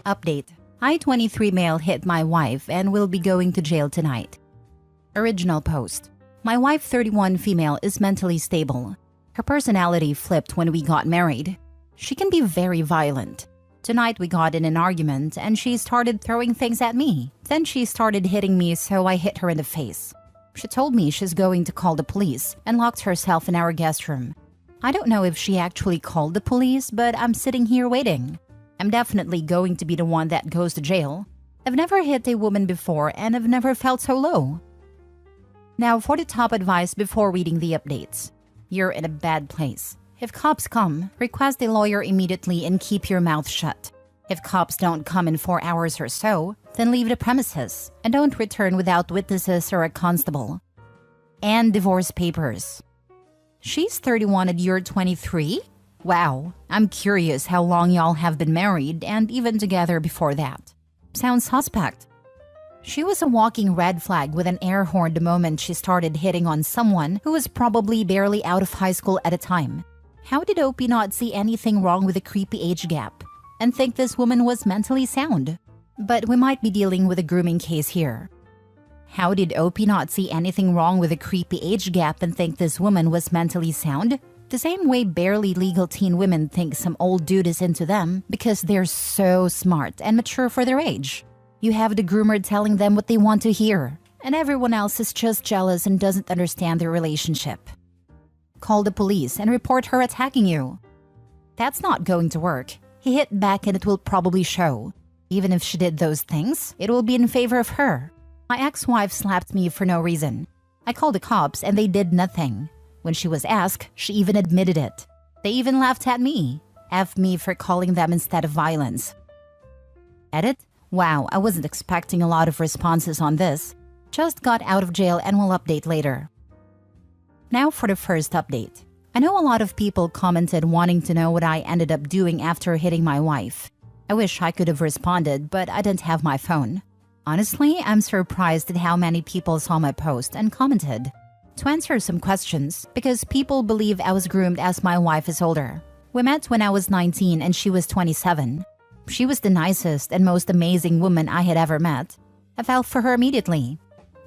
Update. I-23 male hit my wife and will be going to jail tonight. Original post. My wife 31 female is mentally stable. Her personality flipped when we got married. She can be very violent. Tonight we got in an argument and she started throwing things at me. Then she started hitting me, so I hit her in the face. She told me she's going to call the police and locked herself in our guest room. I don't know if she actually called the police, but I'm sitting here waiting. I'm definitely going to be the one that goes to jail. I've never hit a woman before and I've never felt so low. Now for the top advice before reading the updates. You're in a bad place. If cops come, request a lawyer immediately and keep your mouth shut. If cops don't come in 4 hours or so, then leave the premises and don't return without witnesses or a constable. And divorce papers. She's 31 and you're 23? Wow, I'm curious how long y'all have been married and even together before that. Sounds suspect. She was a walking red flag with an air horn the moment she started hitting on someone who was probably barely out of high school at the time. How did OP not see anything wrong with the creepy age gap and think this woman was mentally sound? But we might be dealing with a grooming case here. How did OP not see anything wrong with the creepy age gap and think this woman was mentally sound? The same way barely legal teen women think some old dude is into them because they're so smart and mature for their age. You have the groomer telling them what they want to hear, and everyone else is just jealous and doesn't understand their relationship. Call the police and report her attacking you. That's not going to work. He hit back and it will probably show. Even if she did those things, it will be in favor of her. My ex-wife slapped me for no reason. I called the cops and they did nothing. When she was asked, she even admitted it. They even laughed at me. F me for calling them instead of violence. Edit? Wow, I wasn't expecting a lot of responses on this. Just got out of jail and will update later. Now for the first update. I know a lot of people commented wanting to know what I ended up doing after hitting my wife. I wish I could have responded, but I didn't have my phone. Honestly, I'm surprised at how many people saw my post and commented. To answer some questions, because people believe I was groomed as my wife is older. We met when I was 19 and she was 27. She was the nicest and most amazing woman I had ever met. I fell for her immediately.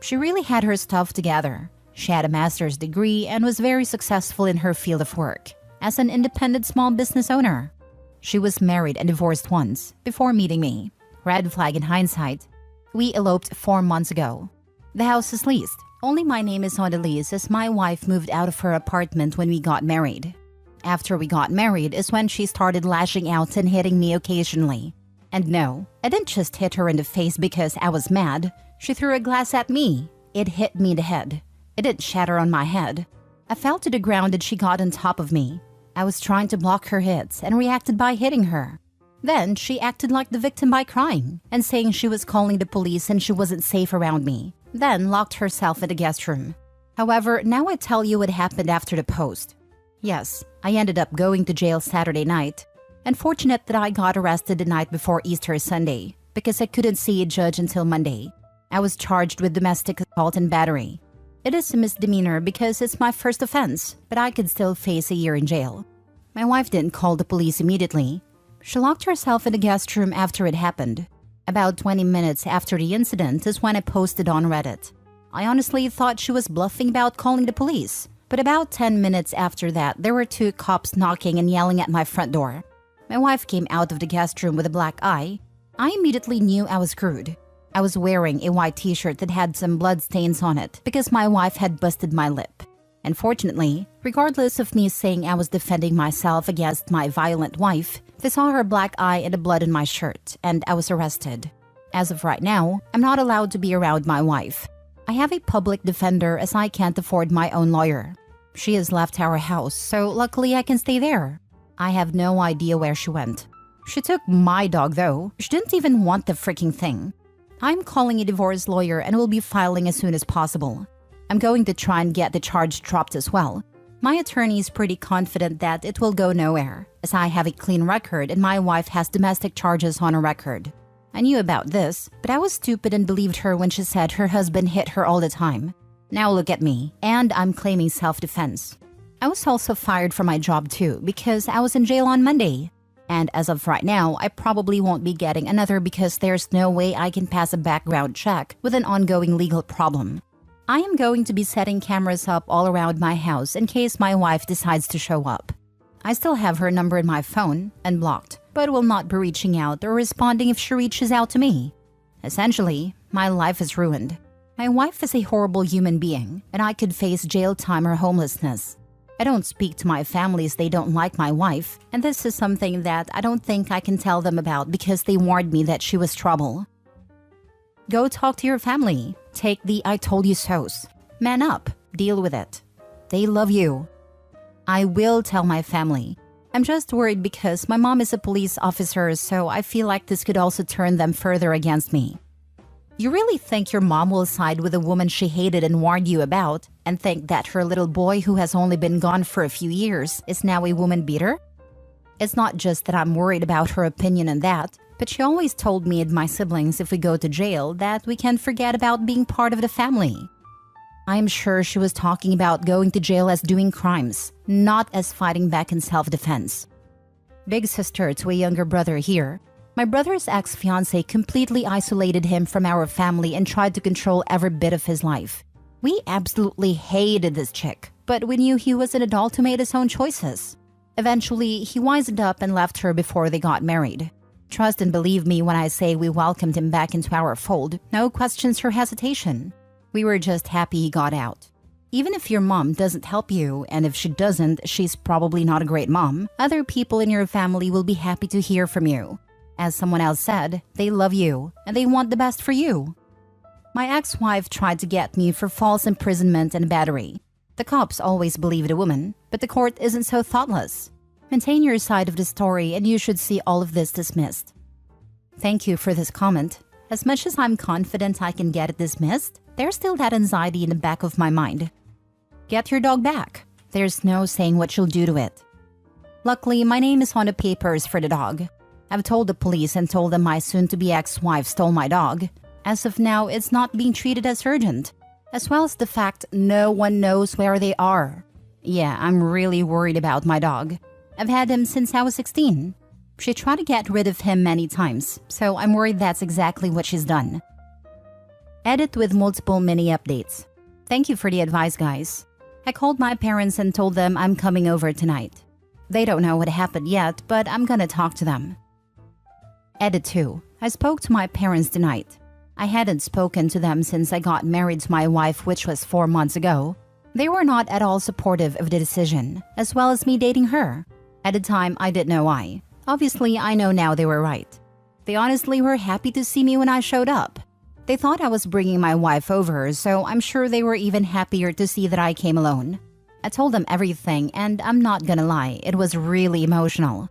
She really had her stuff together. She had a master's degree and was very successful in her field of work as an independent small business owner. She was married and divorced once before meeting me. Red flag in hindsight. We eloped 4 months ago. The house is leased. Only my name is on the lease as my wife moved out of her apartment when we got married. After we got married is when she started lashing out and hitting me occasionally. And no, I didn't just hit her in the face because I was mad. She threw a glass at me. It hit me in the head. It didn't shatter on my head. I fell to the ground and she got on top of me. I was trying to block her hits and reacted by hitting her. Then she acted like the victim by crying and saying she was calling the police and she wasn't safe around me. Then locked herself in the guest room. However, now I tell you what happened after the post. Yes, I ended up going to jail Saturday night. Unfortunate that I got arrested the night before Easter Sunday because I couldn't see a judge until Monday. I was charged with domestic assault and battery. It is a misdemeanor because it's my first offense, but I could still face a year in jail. My wife didn't call the police immediately. She locked herself in the guest room after it happened. About 20 minutes after the incident is when I posted on Reddit. I honestly thought she was bluffing about calling the police. But about 10 minutes after that, there were 2 cops knocking and yelling at my front door. My wife came out of the guest room with a black eye. I immediately knew I was screwed. I was wearing a white t-shirt that had some blood stains on it because my wife had busted my lip. Unfortunately, regardless of me saying I was defending myself against my violent wife, they saw her black eye and the blood in my shirt, and I was arrested. As of right now, I'm not allowed to be around my wife. I have a public defender as I can't afford my own lawyer. She has left our house, so luckily I can stay there. I have no idea where she went. She took my dog though. She didn't even want the freaking thing. I'm calling a divorce lawyer and will be filing as soon as possible. I'm going to try and get the charge dropped as well. My attorney is pretty confident that it will go nowhere, as I have a clean record and my wife has domestic charges on her record. I knew about this, but I was stupid and believed her when she said her husband hit her all the time. Now look at me, and I'm claiming self-defense. I was also fired from my job too because I was in jail on Monday. And as of right now, I probably won't be getting another because there's no way I can pass a background check with an ongoing legal problem. I am going to be setting cameras up all around my house in case my wife decides to show up. I still have her number in my phone, unblocked, but will not be reaching out or responding if she reaches out to me. Essentially, my life is ruined. My wife is a horrible human being, and I could face jail time or homelessness. I don't speak to my family as they don't like my wife, and this is something that I don't think I can tell them about because they warned me that she was trouble. Go talk to your family. Take the I told you so's. Man up. Deal with it. They love you. I will tell my family. I'm just worried because my mom is a police officer, so I feel like this could also turn them further against me. You really think your mom will side with a woman she hated and warned you about and think that her little boy who has only been gone for a few years is now a woman beater? It's not just that I'm worried about her opinion on that, but she always told me and my siblings if we go to jail that we can forget about being part of the family. I'm sure she was talking about going to jail as doing crimes, not as fighting back in self-defense. Big sister to a younger brother here. My brother's ex-fiancé completely isolated him from our family and tried to control every bit of his life. We absolutely hated this chick, but we knew he was an adult who made his own choices. Eventually, he wised up and left her before they got married. Trust and believe me when I say we welcomed him back into our fold, no questions or hesitation. We were just happy he got out. Even if your mom doesn't help you, and if she doesn't, she's probably not a great mom, other people in your family will be happy to hear from you. As someone else said, they love you, and they want the best for you. My ex-wife tried to get me for false imprisonment and battery. The cops always believed a woman, but the court isn't so thoughtless. Maintain your side of the story and you should see all of this dismissed. Thank you for this comment. As much as I'm confident I can get it dismissed, there's still that anxiety in the back of my mind. Get your dog back. There's no saying what you'll do to it. Luckily, my name is on the papers for the dog. I've told the police and told them my soon-to-be ex-wife stole my dog. As of now, it's not being treated as urgent, as well as the fact no one knows where they are. Yeah, I'm really worried about my dog. I've had him since I was 16. She tried to get rid of him many times, so I'm worried that's exactly what she's done. Edit with multiple mini updates. Thank you for the advice, guys. I called my parents and told them I'm coming over tonight. They don't know what happened yet, but I'm gonna talk to them. Edit 2. I spoke to my parents tonight. I hadn't spoken to them since I got married to my wife, which was 4 months ago. They were not at all supportive of the decision, as well as me dating her. At the time, I didn't know why. Obviously, I know now they were right. They honestly were happy to see me when I showed up. They thought I was bringing my wife over, so I'm sure they were even happier to see that I came alone. I told them everything, and I'm not gonna lie, it was really emotional.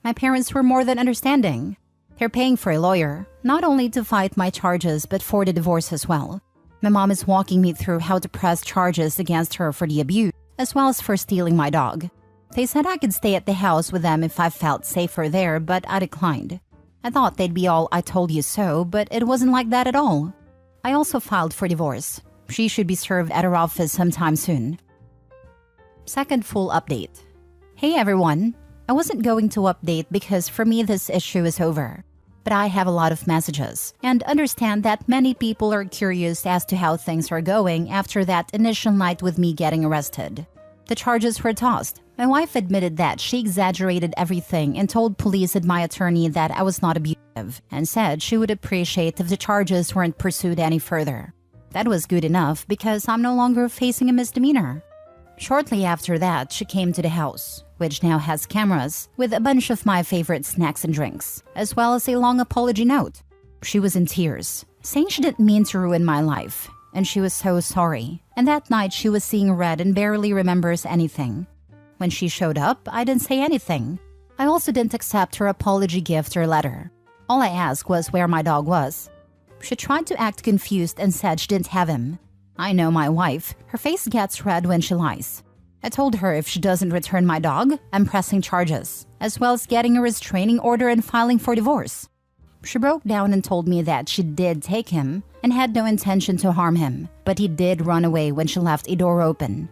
My parents were more than understanding. They're paying for a lawyer, not only to fight my charges but for the divorce as well. My mom is walking me through how to press charges against her for the abuse, as well as for stealing my dog. They said I could stay at the house with them if I felt safer there, but I declined. I thought they'd be all I told you so, but it wasn't like that at all. I also filed for divorce. She should be served at her office sometime soon. Second full update. Hey everyone. I wasn't going to update because for me this issue is over. But I have a lot of messages and understand that many people are curious as to how things are going after that initial night with me getting arrested. The charges were tossed. My wife admitted that she exaggerated everything and told police and my attorney that I was not abusive and said she would appreciate if the charges weren't pursued any further. That was good enough because I'm no longer facing a misdemeanor. Shortly after that, she came to the house, which now has cameras, with a bunch of my favorite snacks and drinks, as well as a long apology note. She was in tears, saying she didn't mean to ruin my life, and she was so sorry. And that night she was seeing red and barely remembers anything. When she showed up, I didn't say anything. I also didn't accept her apology gift or letter. All I asked was where my dog was. She tried to act confused and said she didn't have him. I know my wife. Her face gets red when she lies. I told her if she doesn't return my dog, I'm pressing charges, as well as getting a restraining order and filing for divorce. She broke down and told me that she did take him and had no intention to harm him, but he did run away when she left a door open.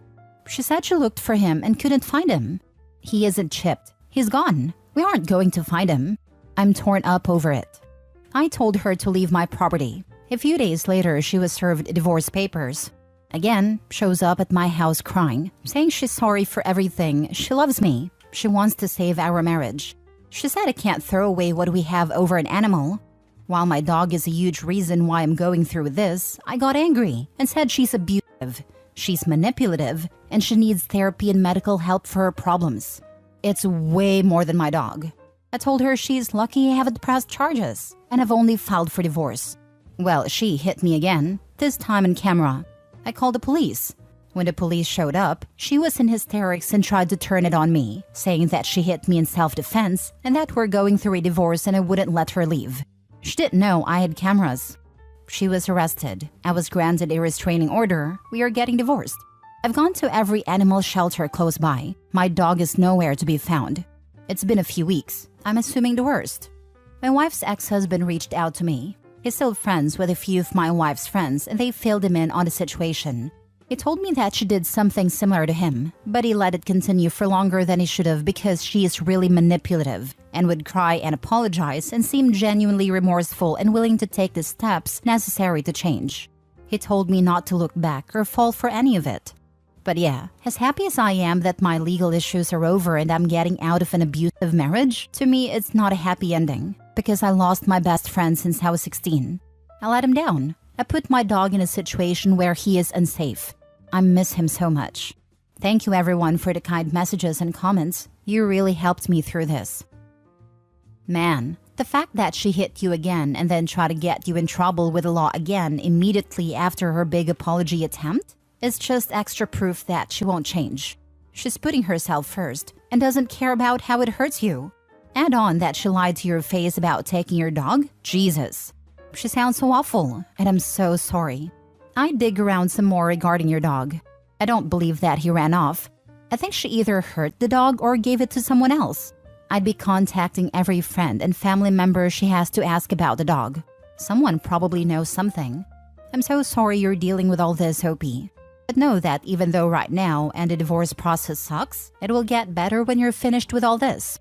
She said she looked for him and couldn't find him. He isn't chipped. He's gone. We aren't going to find him. I'm torn up over it. I told her to leave my property. A few days later, she was served divorce papers. Again, shows up at my house crying, saying she's sorry for everything. She loves me. She wants to save our marriage. She said I can't throw away what we have over an animal. While my dog is a huge reason why I'm going through this, I got angry and said she's abusive, she's manipulative, and she needs therapy and medical help for her problems. It's way more than my dog. I told her she's lucky I haven't pressed charges and have only filed for divorce. Well, she hit me again, this time on camera. I called the police. When the police showed up, she was in hysterics and tried to turn it on me, saying that she hit me in self-defense and that we're going through a divorce and I wouldn't let her leave. She didn't know I had cameras. She was arrested. I was granted a restraining order. We are getting divorced. I've gone to every animal shelter close by. My dog is nowhere to be found. It's been a few weeks. I'm assuming the worst. My wife's ex-husband reached out to me. He's still friends with a few of my wife's friends and they filled him in on the situation. He told me that she did something similar to him, but he let it continue for longer than he should have because she is really manipulative and would cry and apologize and seem genuinely remorseful and willing to take the steps necessary to change. He told me not to look back or fall for any of it. But yeah, as happy as I am that my legal issues are over and I'm getting out of an abusive marriage, to me it's not a happy ending because I lost my best friend since I was 16. I let him down. I put my dog in a situation where he is unsafe. I miss him so much. Thank you everyone for the kind messages and comments. You really helped me through this. Man, the fact that she hit you again and then tried to get you in trouble with the law again immediately after her big apology attempt is just extra proof that she won't change. She's putting herself first and doesn't care about how it hurts you. Add on that she lied to your face about taking your dog? Jesus. She sounds so awful, and I'm so sorry. I dig around some more regarding your dog. I don't believe that he ran off. I think she either hurt the dog or gave it to someone else. I'd be contacting every friend and family member she has to ask about the dog. Someone probably knows something. I'm so sorry you're dealing with all this, Opie. But know that even though right now and the divorce process sucks, it will get better when you're finished with all this.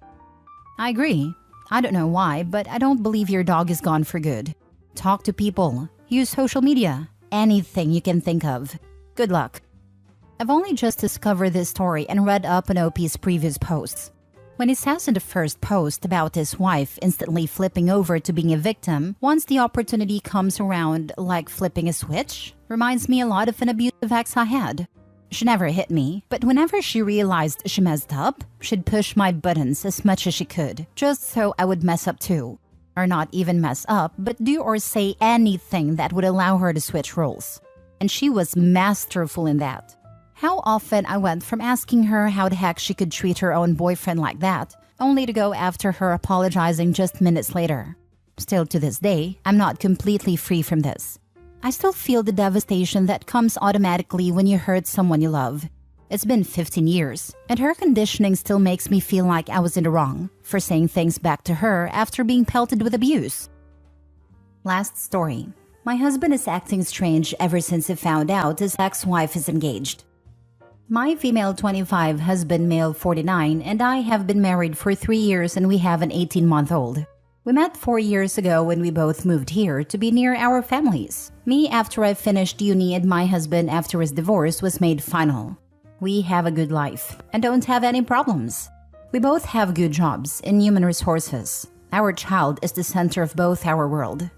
I agree. I don't know why, but I don't believe your dog is gone for good. Talk to people. Use social media. Anything you can think of. Good luck. I've only just discovered this story and read up on Opie's previous posts. When he says in the first post about his wife instantly flipping over to being a victim once the opportunity comes around, like flipping a switch, reminds me a lot of an abusive ex I had. She never hit me, but whenever she realized she messed up, she'd push my buttons as much as she could, just so I would mess up too. Or not even mess up, but do or say anything that would allow her to switch roles. And she was masterful in that. How often I went from asking her how the heck she could treat her own boyfriend like that, only to go after her apologizing just minutes later. Still to this day, I'm not completely free from this. I still feel the devastation that comes automatically when you hurt someone you love. It's been 15 years, and her conditioning still makes me feel like I was in the wrong for saying things back to her after being pelted with abuse. Last story. My husband is acting strange ever since he found out his ex-wife is engaged. My female 25 husband, male 49, and I have been married for 3 years and we have an 18-month-old. We met 4 years ago when we both moved here to be near our families. Me after I finished uni and my husband after his divorce was made final. We have a good life and don't have any problems. We both have good jobs in human resources. Our child is the center of both our world.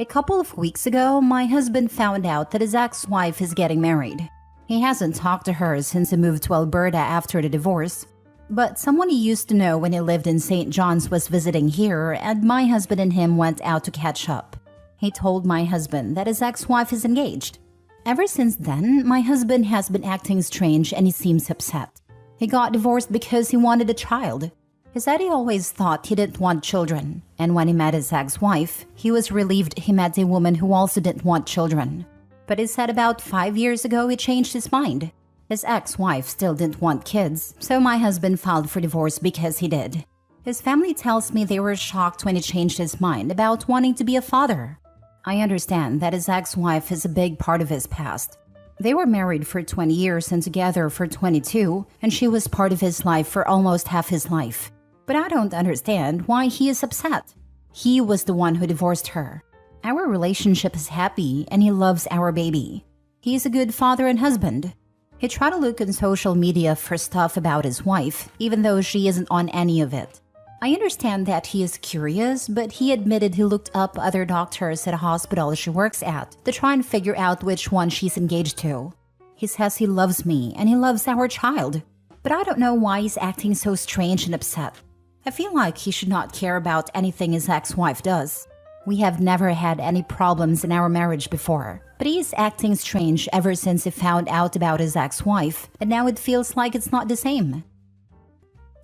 A couple of weeks ago, my husband found out that his ex-wife is getting married. He hasn't talked to her since he moved to Alberta after the divorce. But someone he used to know when he lived in St. John's was visiting here and my husband and him went out to catch up. He told my husband that his ex-wife is engaged. Ever since then, my husband has been acting strange and he seems upset. He got divorced because he wanted a child. He said he always thought he didn't want children, and when he met his ex-wife, he was relieved he met a woman who also didn't want children. But he said about 5 years ago he changed his mind. His ex-wife still didn't want kids, so my husband filed for divorce because he did. His family tells me they were shocked when he changed his mind about wanting to be a father. I understand that his ex-wife is a big part of his past. They were married for 20 years and together for 22, and she was part of his life for almost half his life. But I don't understand why he is upset. He was the one who divorced her. Our relationship is happy and he loves our baby. He is a good father and husband. He tried to look on social media for stuff about his wife, even though she isn't on any of it. I understand that he is curious, but he admitted he looked up other doctors at a hospital she works at to try and figure out which one she's engaged to. He says he loves me and he loves our child, but I don't know why he's acting so strange and upset. I feel like he should not care about anything his ex-wife does. We have never had any problems in our marriage before, but he is acting strange ever since he found out about his ex-wife, and now it feels like it's not the same.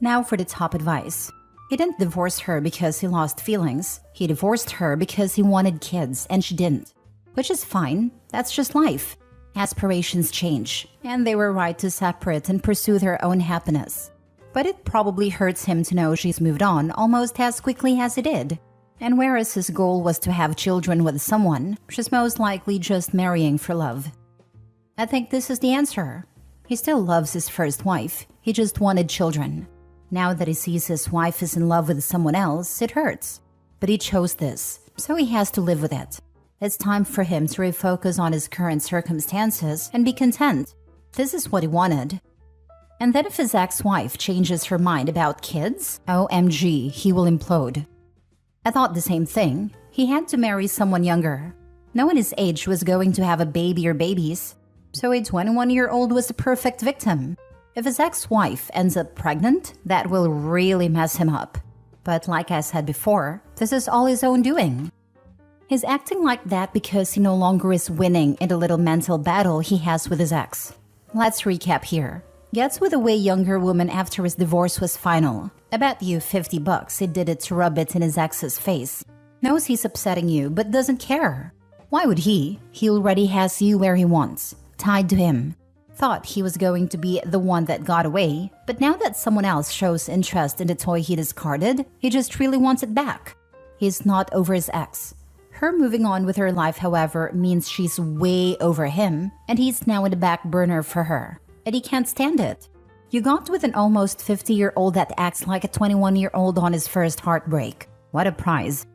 Now for the top advice. He didn't divorce her because he lost feelings. He divorced her because he wanted kids and she didn't. Which is fine, that's just life. Aspirations change, and they were right to separate and pursue their own happiness. But it probably hurts him to know she's moved on almost as quickly as he did. And whereas his goal was to have children with someone, she's most likely just marrying for love. I think this is the answer. He still loves his first wife, he just wanted children. Now that he sees his wife is in love with someone else, it hurts. But he chose this, so he has to live with it. It's time for him to refocus on his current circumstances and be content. This is what he wanted. And then if his ex-wife changes her mind about kids, OMG, he will implode. I thought the same thing. He had to marry someone younger. No one his age was going to have a baby or babies. So a 21-year-old was a perfect victim. If his ex-wife ends up pregnant, that will really mess him up. But like I said before, this is all his own doing. He's acting like that because he no longer is winning in the little mental battle he has with his ex. Let's recap here. Gets with a way younger woman after his divorce was final. I bet you $50 he did it to rub it in his ex's face. Knows he's upsetting you but doesn't care. Why would he? He already has you where he wants, tied to him. Thought he was going to be the one that got away, but now that someone else shows interest in the toy he discarded, he just really wants it back. He's not over his ex. Her moving on with her life, however, means she's way over him, and he's now in the back burner for her. And he can't stand it. You got with an almost 50-year-old that acts like a 21-year-old on his first heartbreak. What a prize.